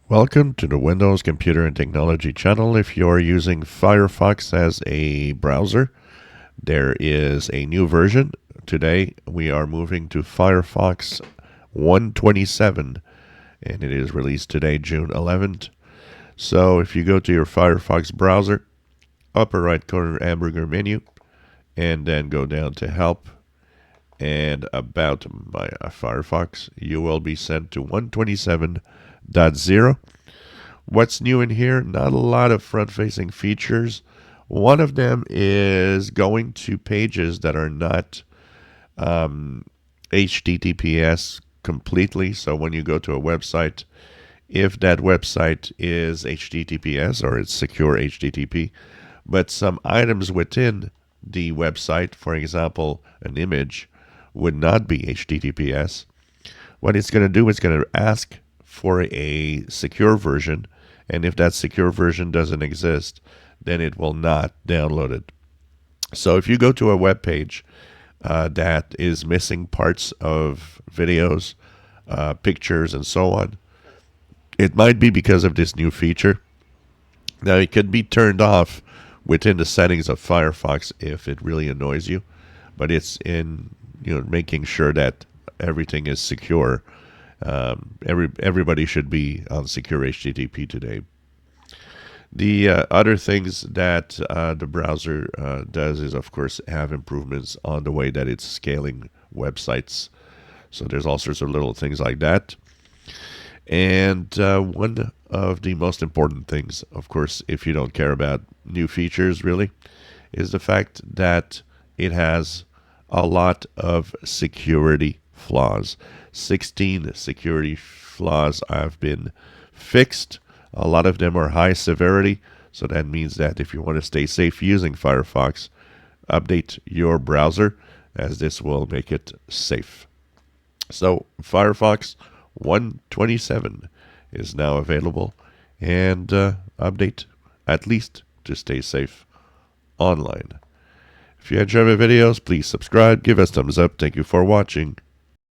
Welcome to the Windows Computer and Technology channel. If you're using Firefox as a browser, there is a new version. Today we are moving to Firefox 127, and it is released today, June 11th. So if you go to your Firefox browser, upper right corner hamburger menu, and then go down to Help and About my Firefox, you will be sent to 127.0. What's new in here? Not a lot of front-facing features. One of them is going to pages that are not HTTPS completely. So when you go to a website, if that website is HTTPS or it's secure HTTP, but some items within the website, for example, an image, would not be HTTPS, what it's going to do is going to ask for a secure version, and if that secure version doesn't exist, then it will not download it. So if you go to a web page that is missing parts of videos, pictures, and so on, it might be because of this new feature. Now, it could be turned off within the settings of Firefox if it really annoys you, but it's in making sure that everything is secure. Everybody should be on secure HTTP today. The other things that the browser does is, of course, have improvements on the way that it's scaling websites. So there's all sorts of little things like that. And one of the most important things, of course, if you don't care about new features really, is the fact that it has a lot of security flaws. 16 security flaws have been fixed. A lot of them are high severity, so that means that if you want to stay safe using Firefox, update your browser, as this will make it safe. So Firefox 127 is now available, and update at least to stay safe online. If you enjoy my videos, please subscribe, give us thumbs up. Thank you for watching.